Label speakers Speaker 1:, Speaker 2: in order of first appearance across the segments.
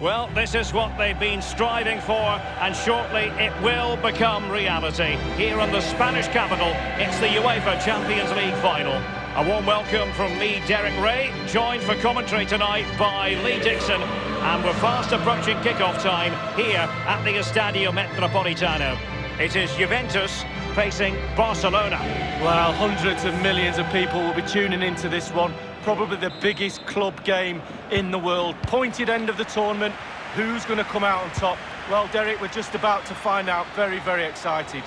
Speaker 1: Well, this is what they've been striving for, and shortly it will become reality. Here in the Spanish capital, it's the UEFA Champions League final. A warm welcome from me, Derek Ray, joined for commentary tonight by Lee Dixon, and we're fast approaching kick-off time here at the Estadio Metropolitano. It is Juventus facing Barcelona.
Speaker 2: Well, hundreds of millions of people will be tuning into this one. Probably the biggest club game in the world. Pointed end of the tournament. Who's going to come out on top? Well, Derek, we're just about to find out. Very, very excited.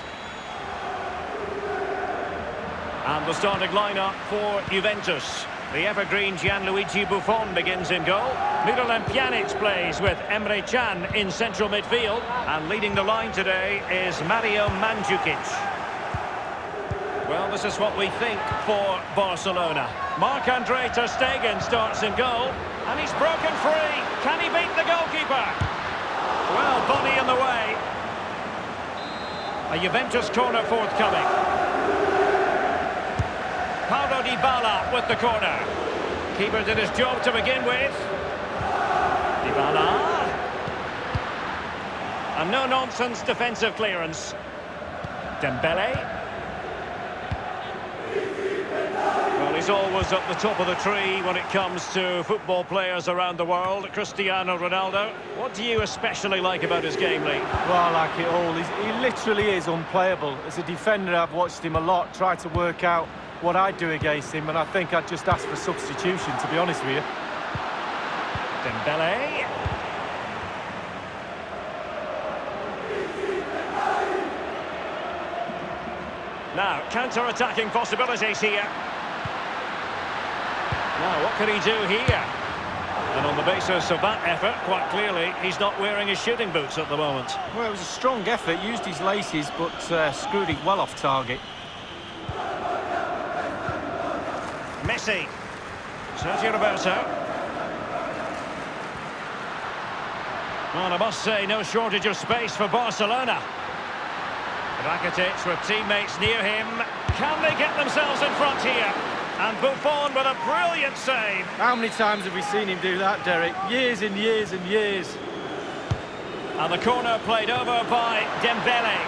Speaker 1: And the starting lineup for Juventus. The evergreen Gianluigi Buffon begins in goal. Miralem Pjanic plays with Emre Can in central midfield. And leading the line today is Mario Mandzukic. Well, this is what we think for Barcelona. Marc-Andre ter Stegen starts in goal. And he's broken free. Can he beat the goalkeeper? Well, body in the way. A Juventus corner forthcoming. Paulo Dybala with the corner. Keeper did his job to begin with. Dybala. A no-nonsense defensive clearance. Dembele. Well, he's always at the top of the tree when it comes to football players around the world. Cristiano Ronaldo. What do you especially like about his game, Lee?
Speaker 2: Well, I like it all. He literally is unplayable. As a defender, I've watched him a lot, tried to work out what I'd do against him, and I think I'd just ask for substitution, to be honest with you.
Speaker 1: Dembele. Now, counter-attacking possibilities here. Now, what can he do here? And on the basis of that effort, quite clearly, he's not wearing his shooting boots at the moment.
Speaker 2: Well, it was a strong effort, used his laces, but screwed it well off target.
Speaker 1: Messi. Sergio Roberto. Well, I must say, no shortage of space for Barcelona. Rakitic with teammates near him. Can they get themselves in front here? And Buffon with a brilliant save.
Speaker 2: How many times have we seen him do that, Derek? Years and years and years.
Speaker 1: And the corner played over by Dembele.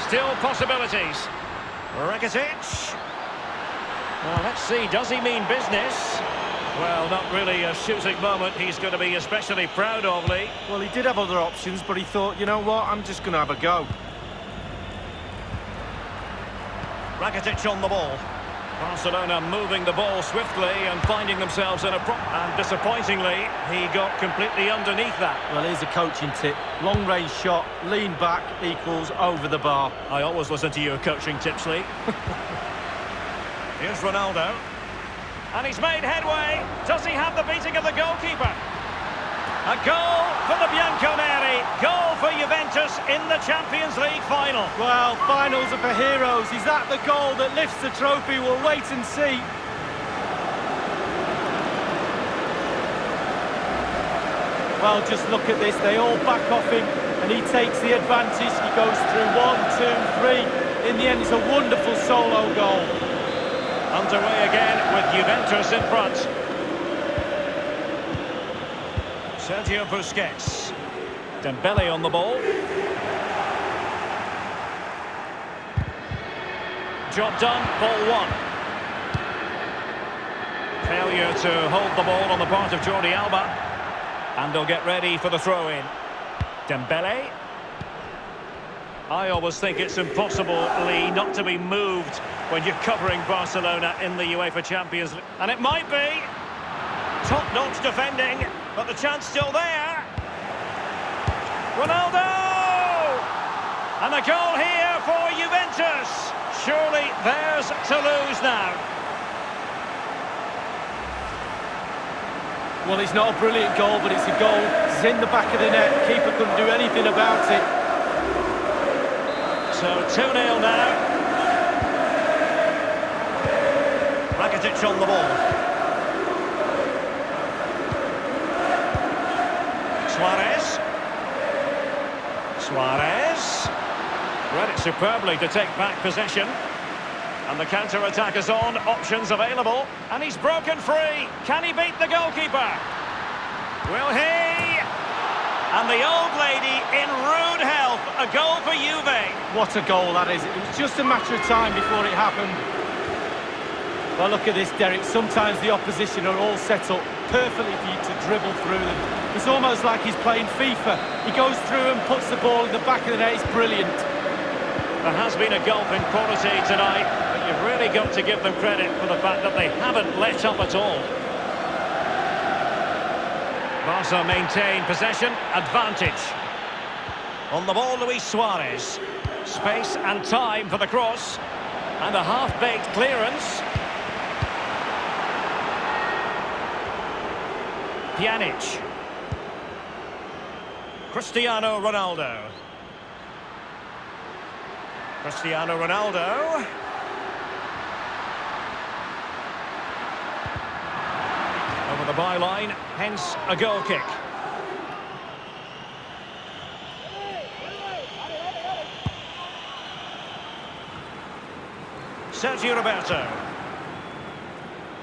Speaker 1: Still possibilities. Rakitic. Well, let's see, does he mean business? Well, not really a shooting moment he's going to be especially proud of, Lee.
Speaker 2: Well, he did have other options, but he thought, you know what, I'm just going to have a go.
Speaker 1: Rakitic on the ball. Barcelona moving the ball swiftly and finding themselves in a and disappointingly, he got completely underneath that.
Speaker 2: Well, here's a coaching tip. Long-range shot, lean back equals over the bar.
Speaker 1: I always listen to your coaching tips, Lee. Here's Ronaldo. And he's made headway. Does he have the beating of the goalkeeper? A goal for the Bianconeri. Goal for Juventus in the Champions League final.
Speaker 2: Well, finals are for heroes. Is that the goal that lifts the trophy? We'll wait and see. Well, just look at this. They all back off him, and he takes the advantage. He goes through 1, 2, 3. In the end, it's a wonderful solo goal.
Speaker 1: Underway again with Juventus in front. Sergio Busquets. Dembele on the ball. Job done, ball one. Failure to hold the ball on the part of Jordi Alba. And they'll get ready for the throw-in. Dembele. I always think it's impossible, Lee, not to be moved when you're covering Barcelona in the UEFA Champions League. And it might be. Top-notch defending, but the chance still there. Ronaldo! And a goal here for Juventus. Surely theirs to lose now.
Speaker 2: Well, it's not a brilliant goal, but it's a goal. It's in the back of the net. Keeper couldn't do anything about it.
Speaker 1: So 2-0 now. Rakitic on the ball. Suarez. Read it superbly to take back possession. And the counter-attack is on, options available. And he's broken free. Can he beat the goalkeeper? Will he? And the old lady in rude health. A goal for Juve.
Speaker 2: What a goal that is. It was just a matter of time before it happened. Well, look at this, Derek. Sometimes the opposition are all set up perfectly for you to dribble through them. It's almost like he's playing FIFA. He goes through and puts the ball in the back of the net. It's brilliant.
Speaker 1: There has been a gulf in quality tonight, but you've really got to give them credit for the fact that they haven't let up at all. Barca maintain possession, advantage. On the ball, Luis Suarez. Space and time for the cross. And a half-baked clearance. Pjanic. Cristiano Ronaldo. Cristiano Ronaldo. Over the byline, hence a goal kick. Sergio Roberto.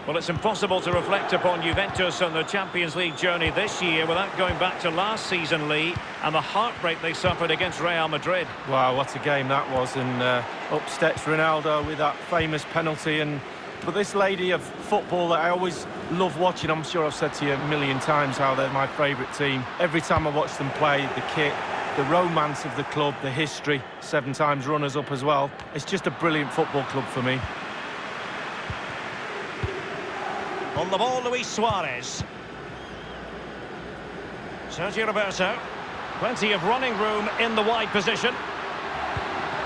Speaker 1: Well, it's impossible to reflect upon Juventus and their Champions League journey this year without going back to last season, Lee, and the heartbreak they suffered against Real Madrid.
Speaker 2: Wow, what a game that was, and up steps Ronaldo with that famous penalty. But this lady of football that I always love watching, I'm sure I've said to you a million times how they're my favourite team. Every time I watch them play, the kit, the romance of the club, the history, 7 times runners-up as well. It's just a brilliant football club for me.
Speaker 1: On the ball, Luis Suarez. Sergio Roberto. Plenty of running room in the wide position.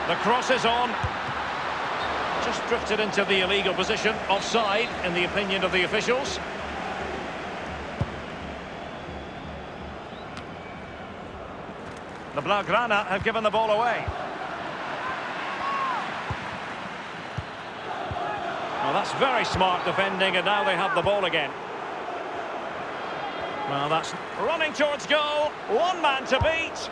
Speaker 1: The cross is on. Just drifted into the illegal position. Offside, in the opinion of the officials. The Blaugrana have given the ball away. Well, that's very smart defending, and now they have the ball again. Well, that's running towards goal. One man to beat.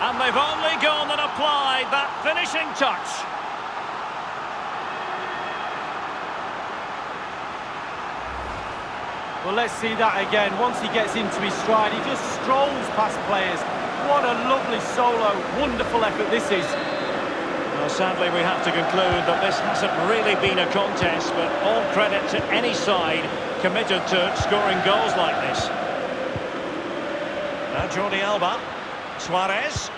Speaker 1: And they've only gone and applied that finishing touch.
Speaker 2: Well, let's see that again. Once he gets into his stride, he just strolls past players. What a lovely solo. Wonderful effort this is.
Speaker 1: Well, sadly, we have to conclude that this hasn't really been a contest, but all credit to any side committed to scoring goals like this. Now Jordi Alba. Suarez.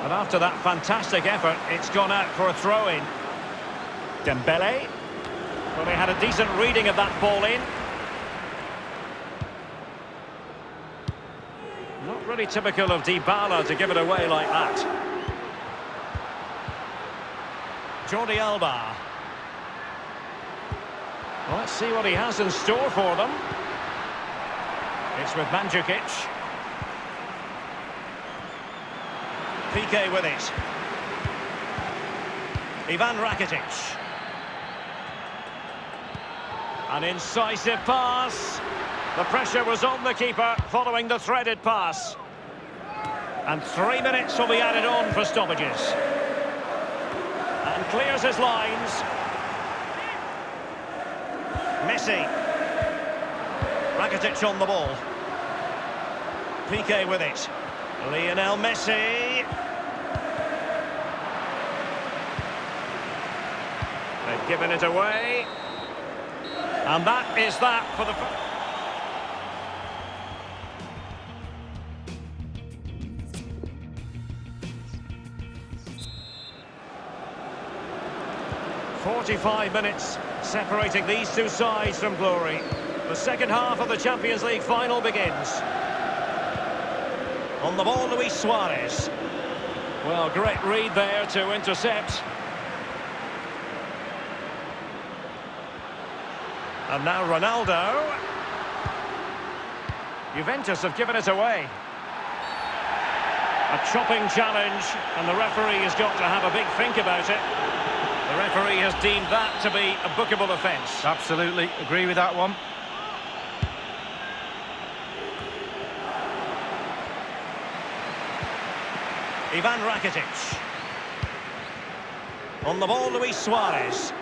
Speaker 1: And after that fantastic effort, it's gone out for a throw-in. Dembele. Well, they had a decent reading of that ball in. Not really typical of Dybala to give it away like that. Jordi Alba. Well, let's see what he has in store for them. It's with Mandzukic. PK with it. Ivan Rakitic. An incisive pass. The pressure was on the keeper following the threaded pass. And 3 minutes will be added on for stoppages. And clears his lines. Messi. Rakitic on the ball. PK with it. Lionel Messi. They've given it away. And that is that for the... 45 minutes separating these two sides from glory. The second half of the Champions League final begins. On the ball, Luis Suarez. Well, great read there to intercept. And now Ronaldo. Juventus have given it away. A chopping challenge, and the referee has got to have a big think about it. The referee has deemed that to be a bookable offence.
Speaker 2: Absolutely, agree with that one.
Speaker 1: Ivan Rakitic. On the ball, Luis Suarez.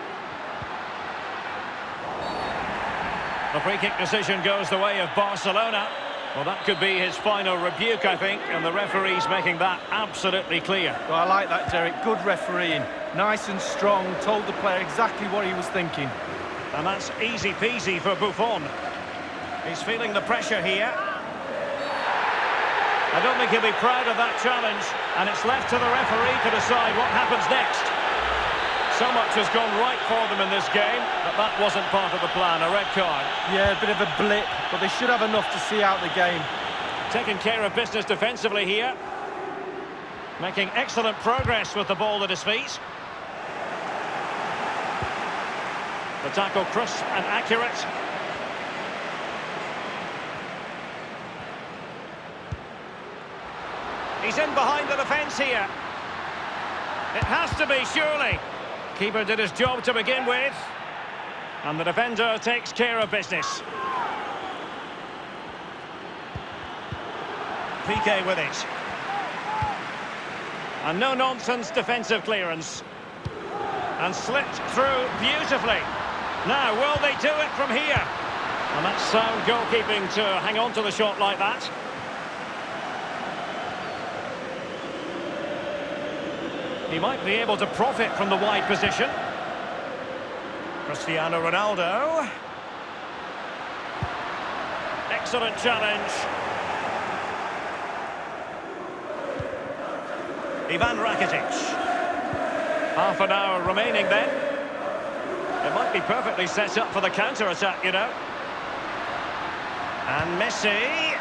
Speaker 1: The free kick decision goes the way of Barcelona. Well, that could be his final rebuke, I think, and the referee's making that absolutely clear.
Speaker 2: Well, I like that, Derek. Good refereeing. Nice and strong, told the player exactly what he was thinking.
Speaker 1: And that's easy peasy for Buffon. He's feeling the pressure here. I don't think he'll be proud of that challenge, and it's left to the referee to decide what happens next. So much has gone right for them in this game, but that wasn't part of the plan, a red card.
Speaker 2: Yeah, a bit of a blip, but they should have enough to see out the game.
Speaker 1: Taking care of business defensively here. Making excellent progress with the ball at his feet. The tackle crisp and accurate. He's in behind the defence here. It has to be, surely. Keeper did his job to begin with. And the defender takes care of business. PK with it. And no-nonsense defensive clearance. And slipped through beautifully. Now, will they do it from here? And that's sound goalkeeping to hang on to the shot like that. He might be able to profit from the wide position. Cristiano Ronaldo. Excellent challenge. Ivan Rakitic. Half an hour remaining then. It might be perfectly set up for the counter-attack, you know. And Messi.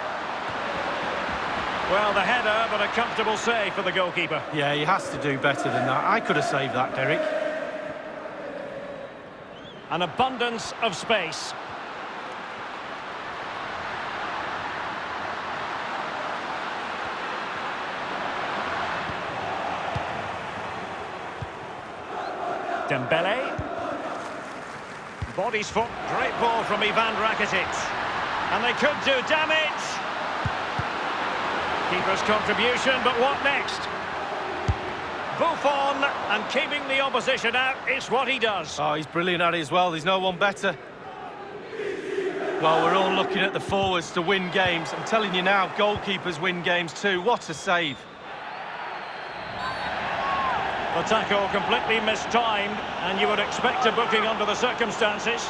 Speaker 1: Well, the header, but a comfortable save for the goalkeeper.
Speaker 2: Yeah, he has to do better than that. I could have saved that, Derek.
Speaker 1: An abundance of space. Dembele. Bodies foot. Great ball from Ivan Rakitic. And they could do damage. Keeper's contribution, but what next? Buffon, and keeping the opposition out is what he does.
Speaker 2: Oh, he's brilliant at it as well. There's no one better. Well, we're all looking at the forwards to win games. I'm telling you now, goalkeepers win games too. What a save.
Speaker 1: The tackle completely mistimed, and you would expect a booking under the circumstances.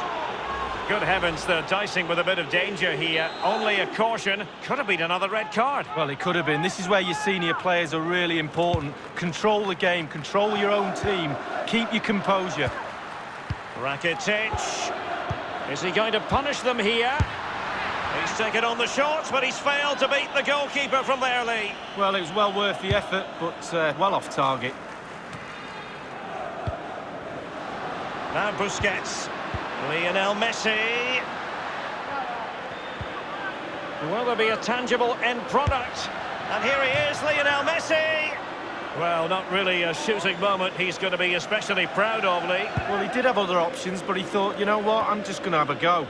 Speaker 1: Good heavens, they're dicing with a bit of danger here. Only a caution. Could have been another red card.
Speaker 2: Well, it could have been. This is where your senior players are really important. Control the game, control your own team, keep your composure.
Speaker 1: Rakitic. Is he going to punish them here? He's taken on the shots, but he's failed to beat the goalkeeper from there, Lee.
Speaker 2: Well, it was well worth the effort, but well off target.
Speaker 1: Now Busquets. Lionel Messi. Will there be a tangible end product? And here he is, Lionel Messi. Well, not really a shooting moment he's going to be especially proud of, Lee.
Speaker 2: Well, he did have other options, but he thought, you know what, I'm just going to have a go.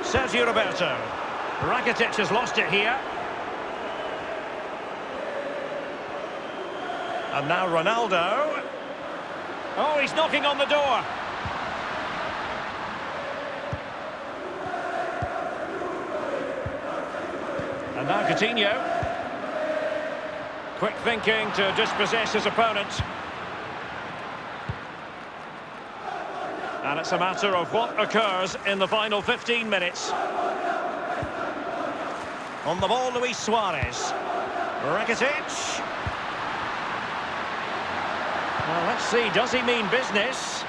Speaker 1: Sergio Roberto. Rakitic has lost it here. And now Ronaldo. Oh, he's knocking on the door. And now Coutinho. Quick thinking to dispossess his opponent. And it's a matter of what occurs in the final 15 minutes. On the ball, Luis Suarez. Rakitic. Well, let's see, does he mean business?